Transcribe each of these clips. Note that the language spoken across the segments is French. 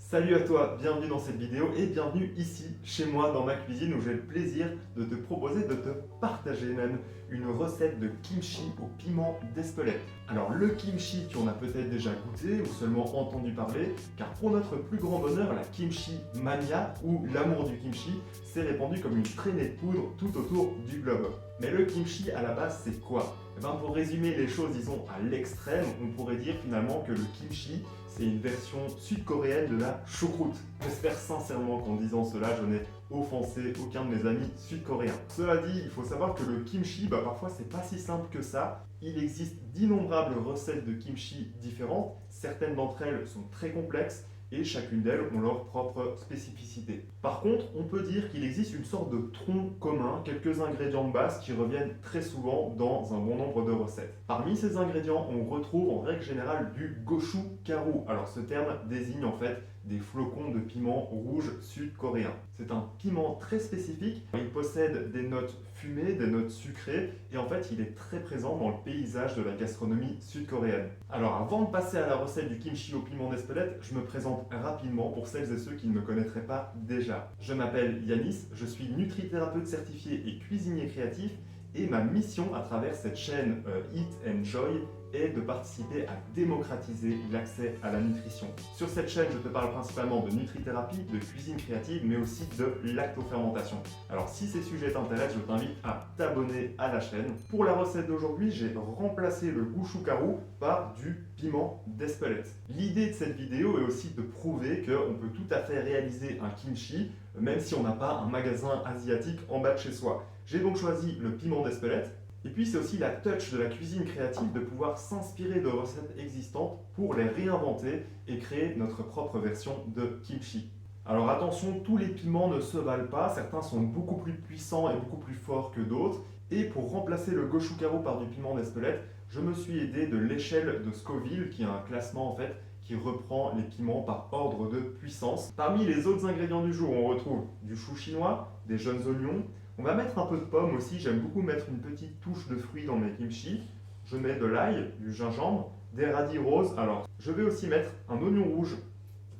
Salut à toi, bienvenue dans cette vidéo et bienvenue ici, chez moi, dans ma cuisine où j'ai le plaisir de te proposer, de te partager même une recette de kimchi au piment d'Espelette. Alors le kimchi, tu en as peut-être déjà goûté ou seulement entendu parler, car pour notre plus grand bonheur, la kimchi mania ou l'amour du kimchi s'est répandu comme une traînée de poudre tout autour du globe. Mais le kimchi à la base c'est quoi? Pour résumer les choses, disons à l'extrême, on pourrait dire finalement que le kimchi c'est une version sud-coréenne de la choucroute. J'espère sincèrement qu'en disant cela, je n'ai offensé aucun de mes amis sud-coréens. Cela dit, il faut savoir que le kimchi, parfois c'est pas si simple que ça. Il existe d'innombrables recettes de kimchi différentes. Certaines d'entre elles sont très complexes et chacune d'elles ont leur propre spécificité. Par contre, on peut dire qu'il existe une sorte de tronc commun, quelques ingrédients de base qui reviennent très souvent dans un bon nombre de recettes. Parmi ces ingrédients, on retrouve en règle générale du gochujang. Alors ce terme désigne en fait des flocons de piment rouge sud-coréen. C'est un piment très spécifique, il possède des notes fumées, des notes sucrées et en fait il est très présent dans le paysage de la gastronomie sud-coréenne. Alors avant de passer à la recette du kimchi au piment d'Espelette, je me présente rapidement pour celles et ceux qui ne me connaîtraient pas déjà. Je m'appelle Yanis, je suis nutrithérapeute certifié et cuisinier créatif et ma mission à travers cette chaîne Eat and Joy est de participer à démocratiser l'accès à la nutrition. Sur cette chaîne, je te parle principalement de nutrithérapie, de cuisine créative, mais aussi de lactofermentation. Alors si ces sujets t'intéressent, je t'invite à t'abonner à la chaîne. Pour la recette d'aujourd'hui, j'ai remplacé le gochujang par du piment d'Espelette. L'idée de cette vidéo est aussi de prouver qu'on peut tout à fait réaliser un kimchi, même si on n'a pas un magasin asiatique en bas de chez soi. J'ai donc choisi le piment d'Espelette. Et puis c'est aussi la touch de la cuisine créative de pouvoir s'inspirer de recettes existantes pour les réinventer et créer notre propre version de kimchi. Alors attention, tous les piments ne se valent pas, certains sont beaucoup plus puissants et beaucoup plus forts que d'autres. Et pour remplacer le gochujang par du piment d'Espelette, je me suis aidé de l'échelle de Scoville, qui est un classement en fait qui reprend les piments par ordre de puissance. Parmi les autres ingrédients du jour, on retrouve du chou chinois, des jeunes oignons. On va mettre un peu de pomme aussi, j'aime beaucoup mettre une petite touche de fruits dans mes kimchi. Je mets de l'ail, du gingembre, des radis roses. Alors, je vais aussi mettre un oignon rouge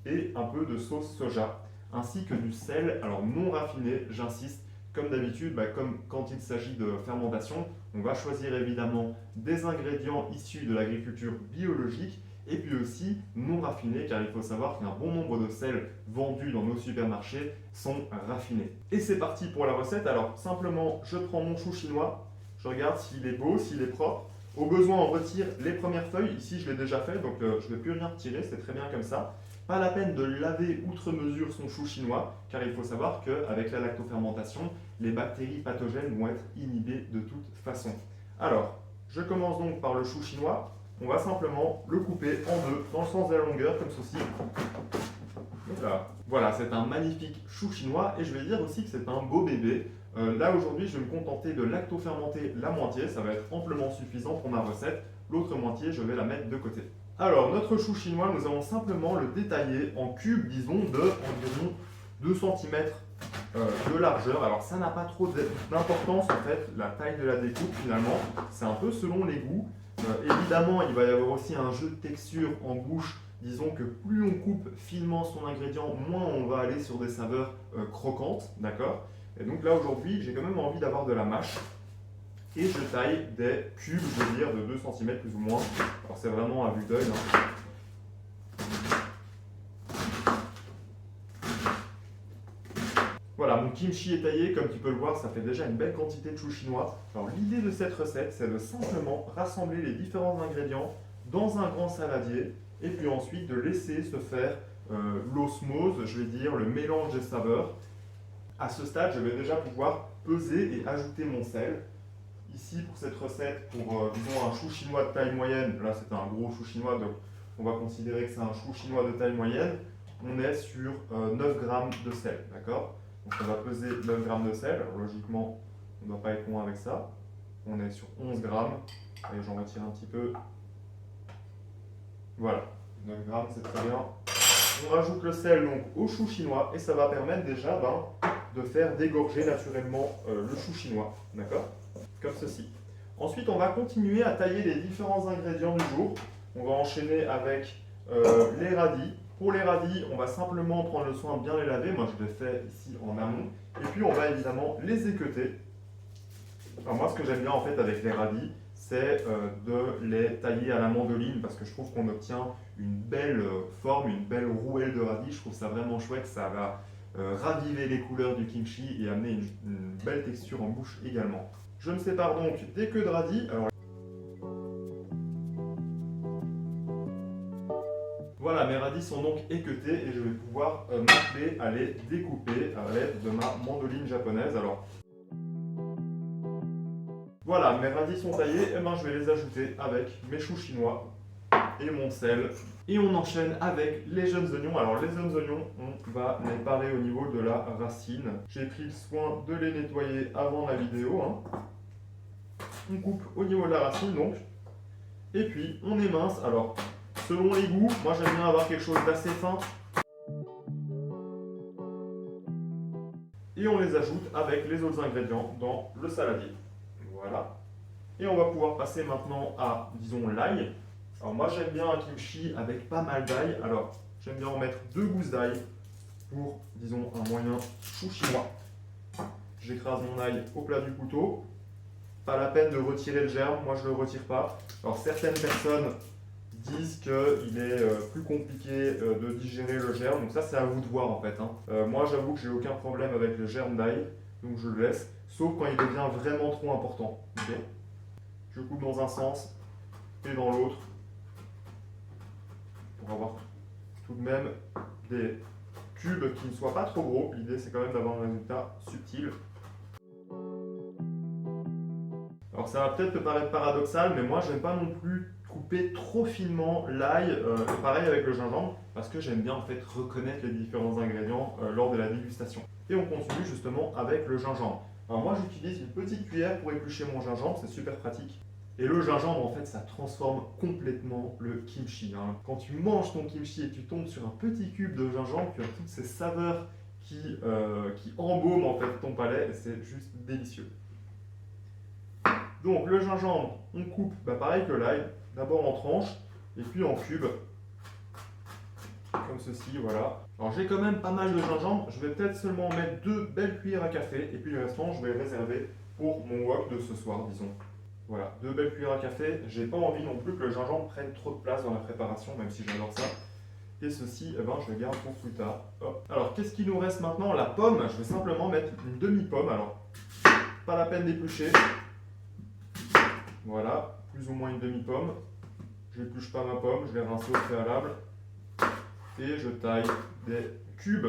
et un peu de sauce soja, ainsi que du sel, alors non raffiné, j'insiste. Comme d'habitude, comme quand il s'agit de fermentation, on va choisir évidemment des ingrédients issus de l'agriculture biologique et puis aussi non raffinés, car il faut savoir qu'un bon nombre de sels vendus dans nos supermarchés sont raffinés. Et c'est parti pour la recette. Alors simplement, je prends mon chou chinois, je regarde s'il est beau, s'il est propre. Au besoin, on retire les premières feuilles. Ici, je l'ai déjà fait, donc je ne vais plus rien retirer, c'est très bien comme ça. Pas la peine de laver outre mesure son chou chinois, car il faut savoir qu'avec la lactofermentation, les bactéries pathogènes vont être inhibées de toute façon. Alors, je commence donc par le chou chinois. On va simplement le couper en deux, dans le sens de la longueur, comme ceci. Voilà, c'est un magnifique chou chinois et je vais dire aussi que c'est un beau bébé. Là aujourd'hui, je vais me contenter de lactofermenter la moitié, ça va être amplement suffisant pour ma recette. L'autre moitié, je vais la mettre de côté. Alors, notre chou chinois, nous allons simplement le détailler en cubes, disons, de environ 2 cm de largeur. Alors, ça n'a pas trop d'importance en fait, la taille de la découpe finalement, c'est un peu selon les goûts. Évidemment, il va y avoir aussi un jeu de texture en bouche. Disons que plus on coupe finement son ingrédient, moins on va aller sur des saveurs croquantes, d'accord? Et donc là, aujourd'hui, j'ai quand même envie d'avoir de la mâche. Et je taille des cubes, je veux dire, de 2 cm plus ou moins. Alors c'est vraiment à vue d'œil. Voilà, mon kimchi est taillé, comme tu peux le voir, ça fait déjà une belle quantité de chou chinois. Alors l'idée de cette recette, c'est de simplement rassembler les différents ingrédients dans un grand saladier et puis ensuite de laisser se faire l'osmose, je vais dire, le mélange des saveurs. À ce stade, je vais déjà pouvoir peser et ajouter mon sel. Ici, pour cette recette, pour disons un chou chinois de taille moyenne, là c'est un gros chou chinois, donc on va considérer que c'est un chou chinois de taille moyenne, on est sur 9 g de sel, d'accord? Donc on va peser 9 g de sel, alors logiquement on ne doit pas être loin avec ça, on est sur 11 g, et j'en retire un petit peu, voilà, 9 g c'est très bien. On rajoute le sel donc au chou chinois et ça va permettre déjà de faire dégorger naturellement le chou chinois, d'accord? Comme ceci. Ensuite, on va continuer à tailler les différents ingrédients du jour. On va enchaîner avec les radis. Pour les radis, on va simplement prendre le soin de bien les laver. Moi, je les fais ici en amont. Et puis, on va évidemment les équeuter. Alors moi, ce que j'aime bien en fait avec les radis, c'est de les tailler à la mandoline parce que je trouve qu'on obtient une belle forme, une belle rouelle de radis. Je trouve ça vraiment chouette. Ça va raviver les couleurs du kimchi et amener une belle texture en bouche également. Je me sépare donc des queues de radis. Alors, voilà, mes radis sont donc équeutés et je vais pouvoir m'atteler à les découper à l'aide de ma mandoline japonaise. Alors, voilà, mes radis sont taillés, et ben, je vais les ajouter avec mes choux chinois et mon sel. Et on enchaîne avec les jeunes oignons. Alors les jeunes oignons, on va les parer au niveau de la racine. J'ai pris le soin de les nettoyer avant la vidéo. On coupe au niveau de la racine donc. Et puis on émince. Alors selon les goûts, moi j'aime bien avoir quelque chose d'assez fin. Et on les ajoute avec les autres ingrédients dans le saladier. Voilà. Et on va pouvoir passer maintenant à, disons, l'ail. Alors moi j'aime bien un kimchi avec pas mal d'ail. Alors j'aime bien en mettre 2 gousses d'ail pour, disons, un moyen chou chinois. J'écrase mon ail au plat du couteau. Pas la peine de retirer le germe, moi je ne le retire pas. Alors certaines personnes disent qu'il est plus compliqué de digérer le germe, donc ça c'est à vous de voir en fait. Moi j'avoue que j'ai aucun problème avec le germe d'ail, donc je le laisse, sauf quand il devient vraiment trop important. Okay, je coupe dans un sens et dans l'autre pour avoir tout de même des cubes qui ne soient pas trop gros. L'idée c'est quand même d'avoir un résultat subtil. Alors ça va peut-être te paraître paradoxal, mais moi j'aime pas non plus couper trop finement l'ail, pareil avec le gingembre, parce que j'aime bien en fait reconnaître les différents ingrédients lors de la dégustation. Et on continue justement avec le gingembre. Alors moi j'utilise une petite cuillère pour éplucher mon gingembre, c'est super pratique. Et le gingembre en fait ça transforme complètement le kimchi. Quand tu manges ton kimchi et que tu tombes sur un petit cube de gingembre, tu as toutes ces saveurs qui embaument en fait ton palais, et c'est juste délicieux. Donc le gingembre, on coupe pareil que l'ail, d'abord en tranches et puis en cubes, comme ceci, voilà. Alors j'ai quand même pas mal de gingembre, je vais peut-être seulement mettre 2 belles cuillères à café et puis le restant je vais le réserver pour mon wok de ce soir, disons. Voilà, 2 belles cuillères à café, j'ai pas envie non plus que le gingembre prenne trop de place dans la préparation, même si j'adore ça. Et ceci, je le garde pour plus tard. Hop. Alors qu'est-ce qu'il nous reste maintenant? La pomme, je vais simplement mettre une demi-pomme, alors pas la peine d'éplucher. Voilà, plus ou moins une demi-pomme. Je n'épluche pas ma pomme, je l'ai rincée au préalable. Et je taille des cubes.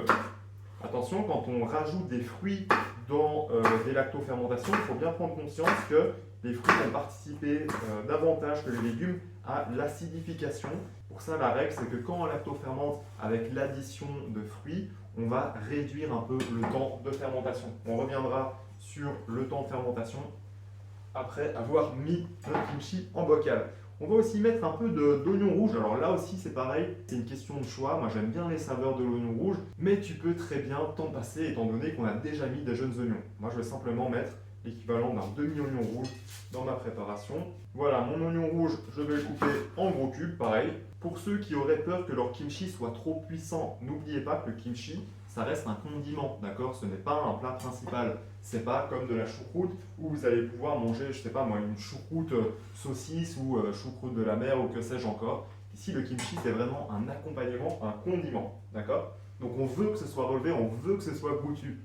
Attention, quand on rajoute des fruits dans des lactofermentations, il faut bien prendre conscience que les fruits vont participer davantage que les légumes à l'acidification. Pour ça, la règle, c'est que quand on lactofermente avec l'addition de fruits, on va réduire un peu le temps de fermentation. On reviendra sur le temps de fermentation après avoir mis notre kimchi en bocal. On va aussi mettre un peu d'oignon rouge. Alors là aussi c'est pareil, c'est une question de choix. Moi j'aime bien les saveurs de l'oignon rouge, mais tu peux très bien t'en passer étant donné qu'on a déjà mis des jeunes oignons. Moi je vais simplement mettre l'équivalent d'un demi-oignon rouge dans ma préparation. Voilà, mon oignon rouge, je vais le couper en gros cubes, pareil. Pour ceux qui auraient peur que leur kimchi soit trop puissant, n'oubliez pas que le kimchi, ça reste un condiment, d'accord? Ce n'est pas un plat principal. C'est pas comme de la choucroute où vous allez pouvoir manger, je sais pas moi, une choucroute saucisse ou choucroute de la mer ou que sais-je encore. Ici, le kimchi, c'est vraiment un accompagnement, un condiment, d'accord? Donc on veut que ce soit relevé, on veut que ce soit goûtu.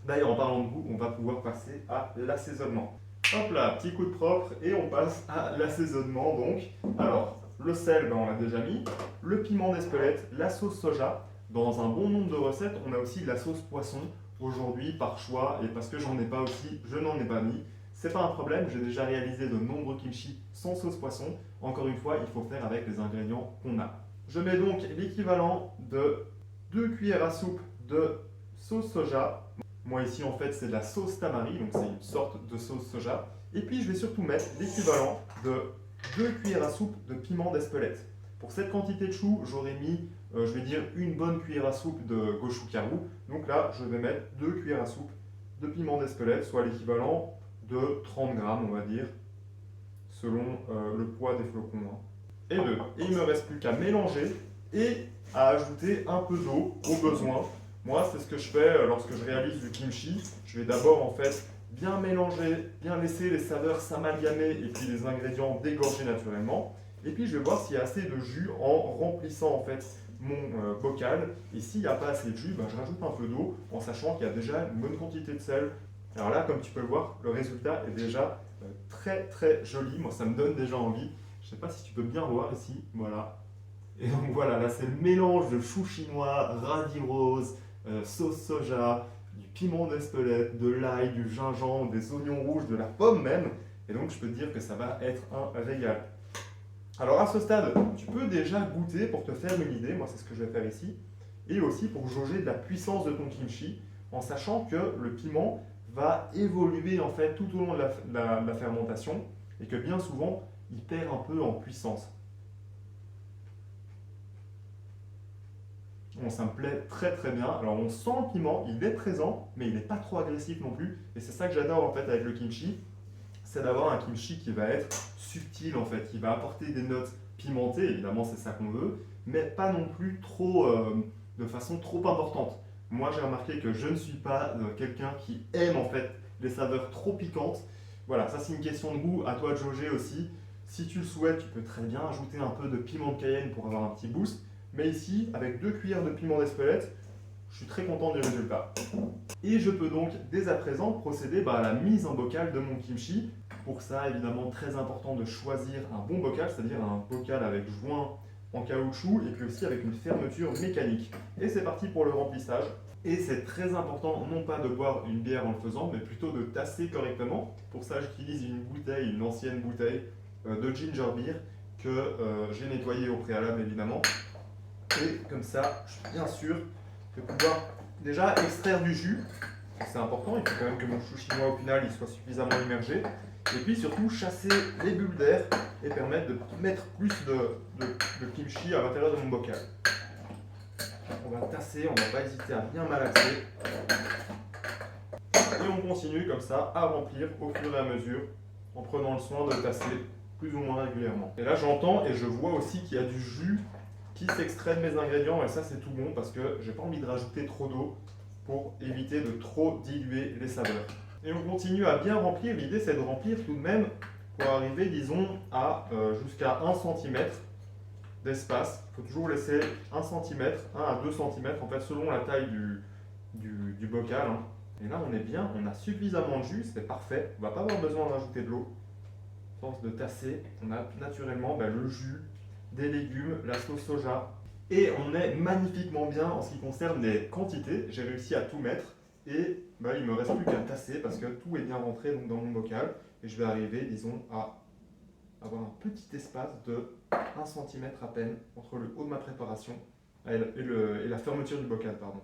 D'ailleurs, en parlant de goût, on va pouvoir passer à l'assaisonnement. Hop là, petit coup de propre et on passe à l'assaisonnement donc. Alors, le sel, on l'a déjà mis. Le piment d'Espelette, la sauce soja. Dans un bon nombre de recettes, on a aussi la sauce poisson. Aujourd'hui, par choix et parce que j'en ai pas aussi, je n'en ai pas mis. C'est pas un problème, j'ai déjà réalisé de nombreux kimchi sans sauce poisson. Encore une fois, il faut faire avec les ingrédients qu'on a. Je mets donc l'équivalent de 2 cuillères à soupe de sauce soja. Moi ici en fait c'est de la sauce tamari, donc c'est une sorte de sauce soja. Et puis je vais surtout mettre l'équivalent de 2 cuillères à soupe de piment d'Espelette. Pour cette quantité de choux, j'aurais mis, je vais dire, une bonne cuillère à soupe de gochujang. Donc là, je vais mettre 2 cuillères à soupe de piment d'Espelette, soit l'équivalent de 30 grammes, on va dire, selon le poids des flocons. Et il ne me reste plus qu'à mélanger et à ajouter un peu d'eau au besoin. Moi, c'est ce que je fais lorsque je réalise du kimchi. Je vais d'abord en fait bien mélanger, bien laisser les saveurs s'amalgamer et puis les ingrédients dégorger naturellement. Et puis je vais voir s'il y a assez de jus en remplissant en fait mon bocal. Et s'il n'y a pas assez de jus, ben, je rajoute un peu d'eau en sachant qu'il y a déjà une bonne quantité de sel. Alors là, comme tu peux le voir, le résultat est déjà très très joli. Moi, ça me donne déjà envie. Je ne sais pas si tu peux bien voir ici. Voilà. Et donc voilà, là c'est le mélange de chou chinois, radis rose, sauce soja, du piment d'Espelette, de l'ail, du gingembre, des oignons rouges, de la pomme même. Et donc je peux te dire que ça va être un régal. Alors à ce stade, tu peux déjà goûter pour te faire une idée. Moi c'est ce que je vais faire ici. Et aussi pour jauger de la puissance de ton kimchi, en sachant que le piment va évoluer en fait tout au long de la fermentation et que bien souvent il perd un peu en puissance. Bon, ça me plaît très très bien. Alors on sent le piment, il est présent, mais il n'est pas trop agressif non plus. Et c'est ça que j'adore en fait avec le kimchi, c'est d'avoir un kimchi qui va être subtil en fait, qui va apporter des notes pimentées, évidemment c'est ça qu'on veut, mais pas non plus trop, de façon trop importante. Moi j'ai remarqué que je ne suis pas quelqu'un qui aime en fait les saveurs trop piquantes. Voilà, ça c'est une question de goût, à toi de jauger aussi. Si tu le souhaites, tu peux très bien ajouter un peu de piment de Cayenne pour avoir un petit boost. Mais ici, avec 2 cuillères de piment d'Espelette, je suis très content du résultat. Et je peux donc dès à présent procéder à la mise en bocal de mon kimchi. Pour ça, évidemment, très important de choisir un bon bocal, c'est-à-dire un bocal avec joint en caoutchouc et puis aussi avec une fermeture mécanique. Et c'est parti pour le remplissage. Et c'est très important, non pas de boire une bière en le faisant, mais plutôt de tasser correctement. Pour ça, j'utilise une bouteille, une ancienne bouteille de ginger beer que j'ai nettoyée au préalable, évidemment. Et comme ça, je suis bien sûr de pouvoir déjà extraire du jus. C'est important, il faut quand même que mon chou chinois au final il soit suffisamment immergé. Et puis surtout chasser les bulles d'air et permettre de mettre plus de kimchi à l'intérieur de mon bocal. On va tasser, on ne va pas hésiter à bien malaxer. Et on continue comme ça à remplir au fur et à mesure en prenant le soin de tasser plus ou moins régulièrement. Et là j'entends et je vois aussi qu'il y a du jus qui s'extrait de mes ingrédients et ça c'est tout bon parce que j'ai pas envie de rajouter trop d'eau pour éviter de trop diluer les saveurs. Et on continue à bien remplir, l'idée c'est de remplir tout de même pour arriver disons à jusqu'à 1 cm d'espace. Il faut toujours laisser 1 cm, 1 à 2 cm en fait selon la taille du bocal. Hein. Et là on est bien, on a suffisamment de jus, c'est parfait, on ne va pas avoir besoin de rajouter de l'eau. À force de tasser, on a naturellement le jus, des légumes, la sauce soja. Et on est magnifiquement bien en ce qui concerne les quantités. J'ai réussi à tout mettre et il me reste plus qu'à tasser parce que tout est bien rentré donc, dans mon bocal. Et je vais arriver, disons, à avoir un petit espace de 1 cm à peine entre le haut de ma préparation et la fermeture du bocal. Pardon.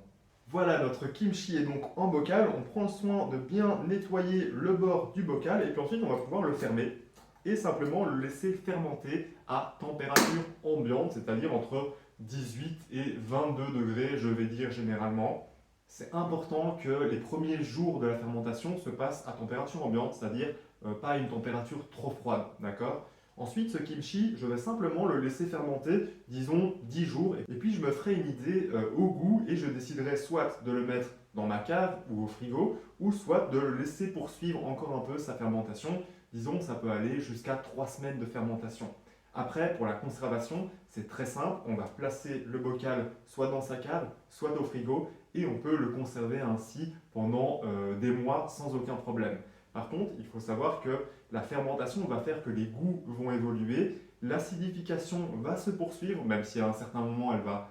Voilà, notre kimchi est donc en bocal. On prend le soin de bien nettoyer le bord du bocal et puis ensuite on va pouvoir le fermer et simplement le laisser fermenter à température ambiante, c'est-à-dire entre 18 et 22 degrés, je vais dire généralement. C'est important que les premiers jours de la fermentation se passent à température ambiante, c'est-à-dire pas une température trop froide, d'accord ? Ensuite, ce kimchi, je vais simplement le laisser fermenter, disons 10 jours, et puis je me ferai une idée au goût et je déciderai soit de le mettre dans ma cave ou au frigo, ou soit de le laisser poursuivre encore un peu sa fermentation. Disons, ça peut aller jusqu'à 3 semaines de fermentation. Après, pour la conservation, c'est très simple. On va placer le bocal soit dans sa cave, soit au frigo, et on peut le conserver ainsi pendant des mois sans aucun problème. Par contre, il faut savoir que la fermentation va faire que les goûts vont évoluer, l'acidification va se poursuivre, même si à un certain moment elle va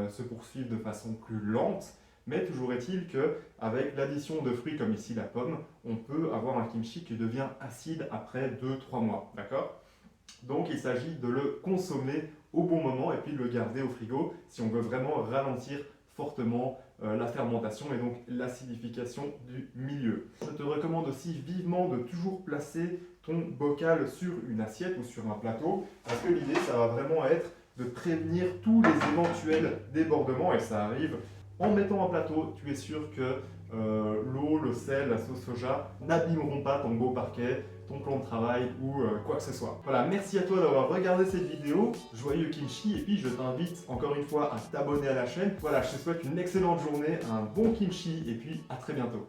se poursuivre de façon plus lente. Mais toujours est-il qu'avec l'addition de fruits comme ici la pomme, on peut avoir un kimchi qui devient acide après 2-3 mois. D'accord ? Donc il s'agit de le consommer au bon moment et puis de le garder au frigo si on veut vraiment ralentir fortement la fermentation et donc l'acidification du milieu. Je te recommande aussi vivement de toujours placer ton bocal sur une assiette ou sur un plateau parce que l'idée ça va vraiment être de prévenir tous les éventuels débordements et ça arrive. En mettant un plateau, tu es sûr que l'eau, le sel, la sauce soja n'abîmeront pas ton beau parquet, ton plan de travail ou quoi que ce soit. Voilà, merci à toi d'avoir regardé cette vidéo, joyeux kimchi, et puis je t'invite encore une fois à t'abonner à la chaîne. Voilà, je te souhaite une excellente journée, un bon kimchi, et puis à très bientôt.